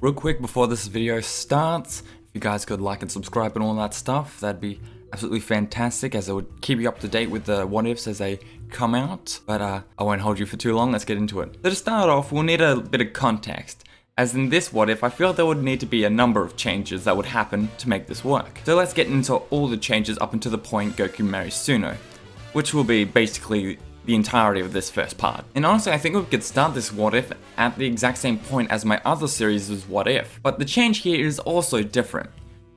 Real quick before this video starts, if you guys could like and subscribe and all that stuff, that'd be absolutely fantastic, as it would keep you up to date with the what ifs as they come out. But I won't hold you for too long, let's get into it. So to start off, we'll need a bit of context. As in this what if, I feel there would need to be a number of changes that would happen to make this work. So let's get into all the changes up until the point Goku marries Suno, which will be basically the entirety of this first part. And honestly, I think we could start this what if at the exact same point as my other series' what if. But the change here is also different.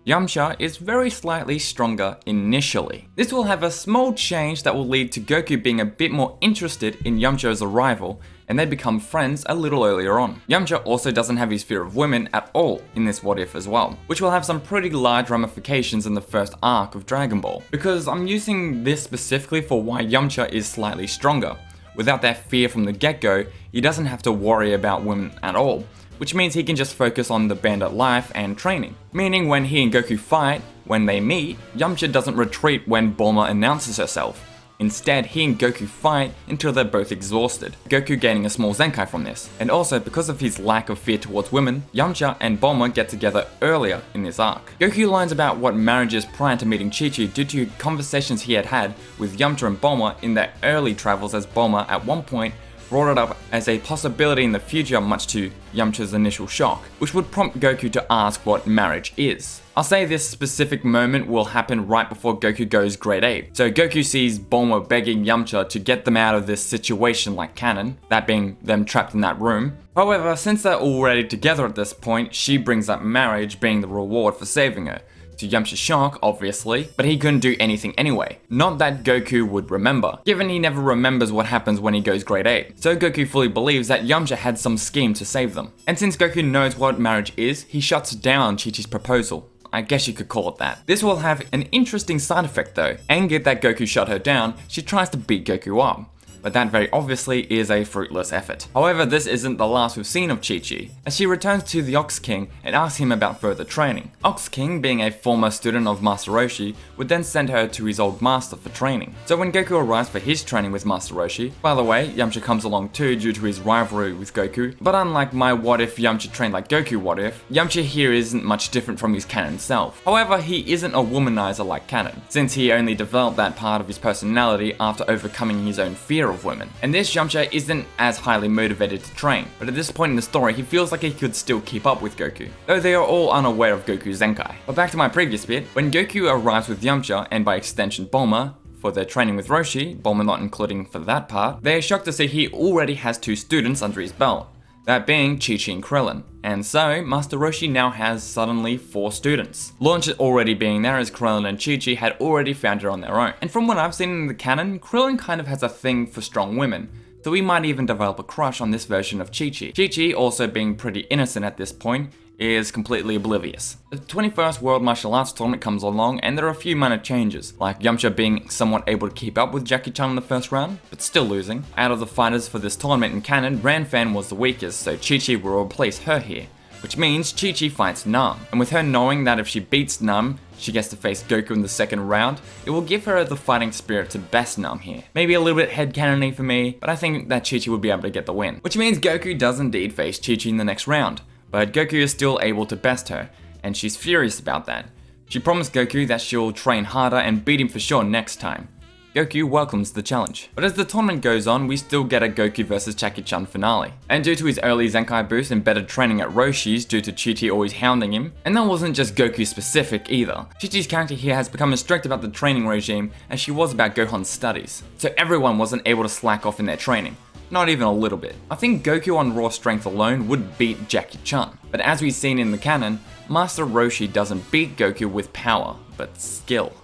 Yamcha is very slightly stronger initially. This will have a small change that will lead to Goku being a bit more interested in Yamcha's arrival, and they become friends a little earlier on. Yamcha also doesn't have his fear of women at all in this what if as well, which will have some pretty large ramifications in the first arc of Dragon Ball, because I'm using this specifically for why Yamcha is slightly stronger. Without that fear from the get-go, he doesn't have to worry about women at all, which means he can just focus on the bandit life and training. Meaning when he and Goku fight, when they meet, Yamcha doesn't retreat when Bulma announces herself. Instead, he and Goku fight until they're both exhausted, Goku gaining a small Zenkai from this. And also, because of his lack of fear towards women, Yamcha and Bulma get together earlier in this arc. Goku learns about what marriage is prior to meeting Chi-Chi due to conversations he had with Yamcha and Bulma in their early travels, as Bulma at one point brought it up as a possibility in the future, much to Yamcha's initial shock, which would prompt Goku to ask what marriage is. I'll say this specific moment will happen right before Goku goes grade 8. So Goku sees Bulma begging Yamcha to get them out of this situation like canon, that being them trapped in that room. However, since they're already together at this point, she brings up marriage being the reward for saving her. To Yamcha's shock, obviously, but he couldn't do anything anyway. Not that Goku would remember, given he never remembers what happens when he goes grade 8. So Goku fully believes that Yamcha had some scheme to save them. And since Goku knows what marriage is, he shuts down Chi-Chi's proposal. I guess you could call it that. This will have an interesting side effect though. Angered that Goku shut her down, she tries to beat Goku up. But that very obviously is a fruitless effort. However, this isn't the last we've seen of Chi-Chi, as she returns to the Ox King and asks him about further training. Ox King, being a former student of Master Roshi, would then send her to his old master for training. So when Goku arrives for his training with Master Roshi, by the way, Yamcha comes along too due to his rivalry with Goku, but unlike my what if Yamcha trained like Goku what if, Yamcha here isn't much different from his canon self. However, he isn't a womanizer like canon, since he only developed that part of his personality after overcoming his own fear of women. And this Yamcha isn't as highly motivated to train, but at this point in the story he feels like he could still keep up with Goku, though they are all unaware of Goku's Zenkai. But back to my previous bit, when Goku arrives with Yamcha, and by extension Bulma, for their training with Roshi, Bulma not including for that part, they are shocked to see he already has 2 students under his belt, that being Chi-Chi and Krillin. And so, Master Roshi now has suddenly 4 students. Launch already being there, as Krillin and Chi-Chi had already found her on their own. And from what I've seen in the canon, Krillin kind of has a thing for strong women, so we might even develop a crush on this version of Chi-Chi. Chi-Chi, also being pretty innocent at this point, is completely oblivious. The 21st World Martial Arts Tournament comes along, and there are a few minor changes, like Yamcha being somewhat able to keep up with Jackie Chan in the first round, but still losing. Out of the fighters for this tournament in canon, Ranfan was the weakest, so Chi-Chi will replace her here, which means Chi-Chi fights Nam, and with her knowing that if she beats Nam, she gets to face Goku in the second round, it will give her the fighting spirit to best Nam here. Maybe a little bit headcanon-y for me, but I think that Chi-Chi would be able to get the win, which means Goku does indeed face Chi-Chi in the next round. But Goku is still able to best her, and she's furious about that. She promised Goku that she'll train harder and beat him for sure next time. Goku welcomes the challenge. But as the tournament goes on, we still get a Goku vs Jackie Chan finale. And due to his early Zenkai boost and better training at Roshi's due to Chi-Chi always hounding him, and that wasn't just Goku specific either. Chi-Chi's character here has become as strict about the training regime as she was about Gohan's studies. So everyone wasn't able to slack off in their training. Not even a little bit. I think Goku on raw strength alone would beat Jackie Chan. But as we've seen in the canon, Master Roshi doesn't beat Goku with power, but skill.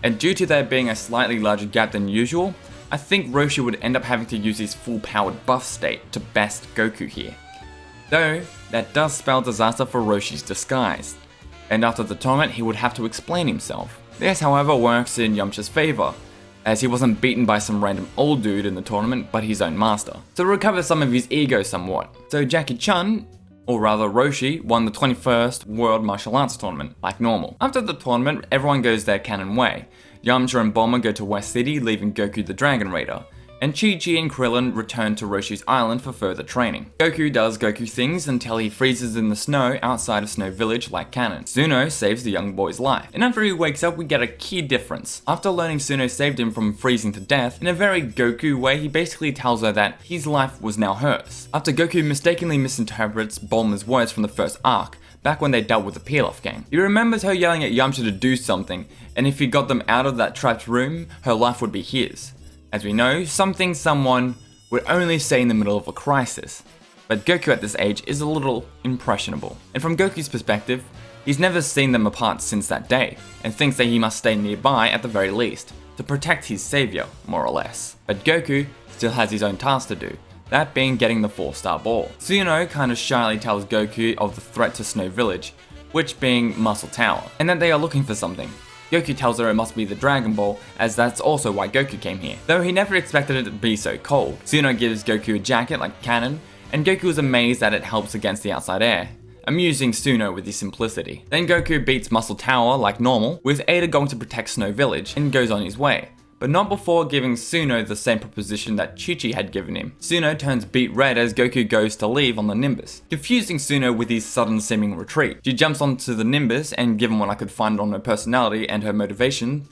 And due to there being a slightly larger gap than usual, I think Roshi would end up having to use his full powered buff state to best Goku here. Though, that does spell disaster for Roshi's disguise. And after the tournament he would have to explain himself. This however works in Yamcha's favor, as he wasn't beaten by some random old dude in the tournament, but his own master. To recover some of his ego somewhat. So Jackie Chan, or rather Roshi, won the 21st World Martial Arts Tournament, like normal. After the tournament, everyone goes their canon way. Yamcha and Bulma go to West City, leaving Goku the Dragon Raider, and Chi-Chi and Krillin return to Roshi's island for further training. Goku does Goku things until he freezes in the snow outside of Snow Village like canon. Suno saves the young boy's life, and after he wakes up we get a key difference. After learning Suno saved him from freezing to death, in a very Goku way he basically tells her that his life was now hers. After Goku mistakenly misinterprets Bulma's words from the first arc, back when they dealt with the Peel-Off game. He remembers her yelling at Yamcha to do something, and if he got them out of that trapped room, her life would be his. As we know, something someone would only say in the middle of a crisis. But Goku at this age is a little impressionable. And from Goku's perspective, he's never seen them apart since that day, and thinks that he must stay nearby at the very least, to protect his savior, more or less. But Goku still has his own task to do, that being getting the 4-star ball. Suno kinda shyly tells Goku of the threat to Snow Village, which being Muscle Tower, and that they are looking for something. Goku tells her it must be the Dragonball, as that's also why Goku came here, though he never expected it to be so cold. Suno gives Goku a jacket like canon, and Goku is amazed that it helps against the outside air, amusing Suno with his simplicity. Then Goku beats Muscle Tower like normal, with Ada going to protect Snow Village, and goes on his way. But not before giving Suno the same proposition that Chi-Chi had given him. Suno turns beet red as Goku goes to leave on the Nimbus, confusing Suno with his sudden seeming retreat. She jumps onto the Nimbus, and given what I could find on her personality and her motivation,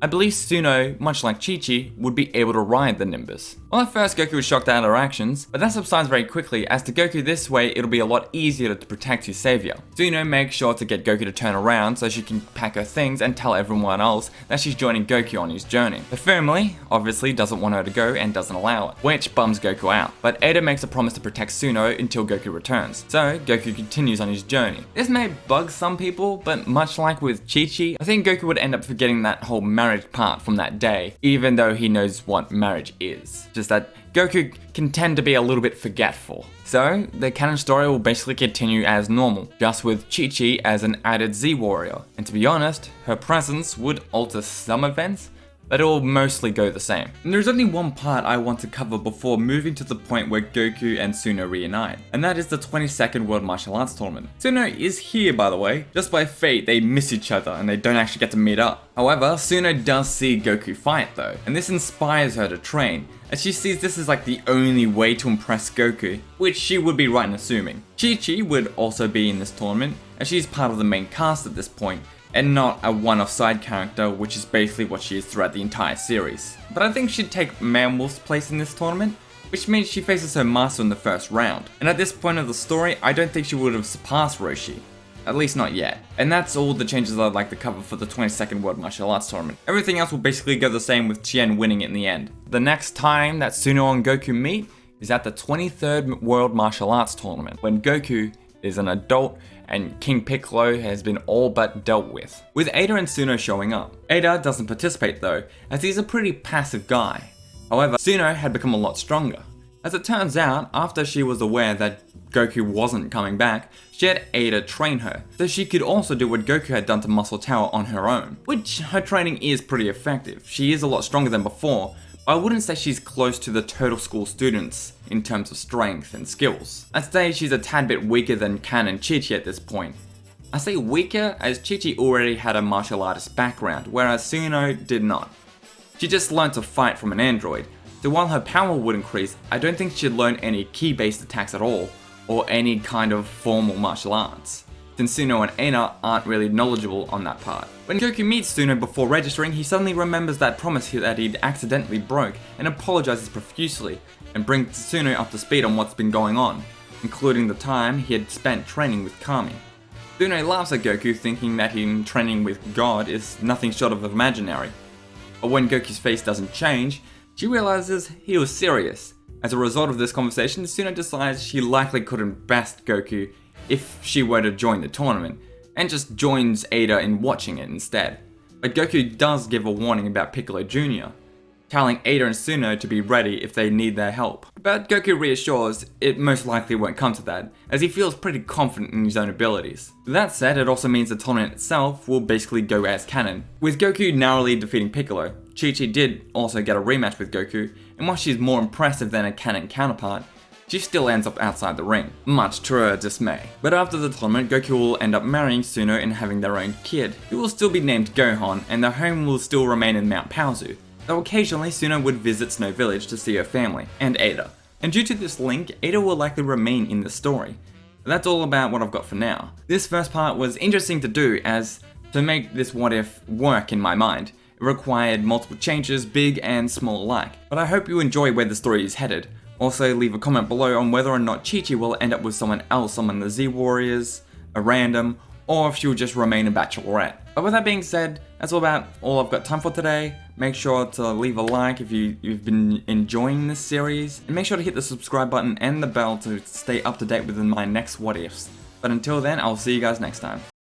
I believe Suno, much like Chi-Chi, would be able to ride the Nimbus. Well, at first Goku was shocked at her actions, but that subsides very quickly, as to Goku this way it'll be a lot easier to protect his savior. Suno makes sure to get Goku to turn around so she can pack her things and tell everyone else that she's joining Goku on his journey. Her family obviously doesn't want her to go and doesn't allow it, which bums Goku out. But Ada makes a promise to protect Suno until Goku returns, so Goku continues on his journey. This may bug some people, but much like with Chi-Chi, I think Goku would end up forgetting that whole marriage part from that day, even though he knows what marriage is. Just that Goku can tend to be a little bit forgetful. So, the canon story will basically continue as normal, just with Chi-Chi as an added Z-Warrior. And to be honest, her presence would alter some events, but it will mostly go the same. And there's only one part I want to cover before moving to the point where Goku and Suno reunite, and that is the 22nd World Martial Arts Tournament. Suno is here, by the way. Just by fate, they miss each other and they don't actually get to meet up. However, Suno does see Goku fight though, and this inspires her to train, as she sees this as like the only way to impress Goku, which she would be right in assuming. Chi-Chi would also be in this tournament, as she's part of the main cast at this point, and not a one-off side character, which is basically what she is throughout the entire series. But I think she'd take Man Wolf's place in this tournament, which means she faces her master in the first round. And at this point of the story, I don't think she would have surpassed Roshi. At least not yet. And that's all the changes I'd like to cover for the 22nd World Martial Arts Tournament. Everything else will basically go the same, with Tien winning it in the end. The next time that Suno and Goku meet is at the 23rd World Martial Arts Tournament, when Goku is an adult and King Piccolo has been all but dealt with Ada and Suno showing up. Ada doesn't participate though, as he's a pretty passive guy. However, Suno had become a lot stronger. As it turns out, after she was aware that Goku wasn't coming back, she had Ada train her, so she could also do what Goku had done to Muscle Tower on her own. Which, her training is pretty effective. She is a lot stronger than before, but I wouldn't say she's close to the Turtle School students in terms of strength and skills. I'd say she's a tad bit weaker than Kan and Chi-Chi at this point. I say weaker as Chi-Chi already had a martial artist background, whereas Suno did not. She just learned to fight from an android, so while her power would increase, I don't think she'd learn any ki-based attacks at all, or any kind of formal martial arts, since Suno and Ada aren't really knowledgeable on that part. When Goku meets Suno before registering, he suddenly remembers that promise that he'd accidentally broke and apologizes profusely, and brings Suno up to speed on what's been going on, including the time he had spent training with Kami. Suno laughs at Goku, thinking that him training with God is nothing short of imaginary. But when Goku's face doesn't change, she realizes he was serious. As a result of this conversation, Suno decides she likely couldn't best Goku if she were to join the tournament, and just joins Ada in watching it instead. But Goku does give a warning about Piccolo Jr., telling Ada and Suno to be ready if they need their help. But Goku reassures it most likely won't come to that, as he feels pretty confident in his own abilities. That said, it also means the tournament itself will basically go as canon. With Goku narrowly defeating Piccolo, Chi-Chi did also get a rematch with Goku, and while she's more impressive than a canon counterpart, she still ends up outside the ring, much to her dismay. But after the tournament, Goku will end up marrying Suno and having their own kid, who will still be named Gohan, and their home will still remain in Mount Paozu, though occasionally Suno would visit Snow Village to see her family, and Ada. And due to this link, Ada will likely remain in the story. But that's all about what I've got for now. This first part was interesting to do, as to make this what if work in my mind, it required multiple changes, big and small alike. But I hope you enjoy where the story is headed. Also leave a comment below on whether or not Chi-Chi will end up with someone else among the Z Warriors, a random, or if she'll just remain a bachelorette. But with that being said, that's all I've got time for today. Make sure to leave a like if you've been enjoying this series, and make sure to hit the subscribe button and the bell to stay up to date with my next what ifs. But until then, I'll see you guys next time.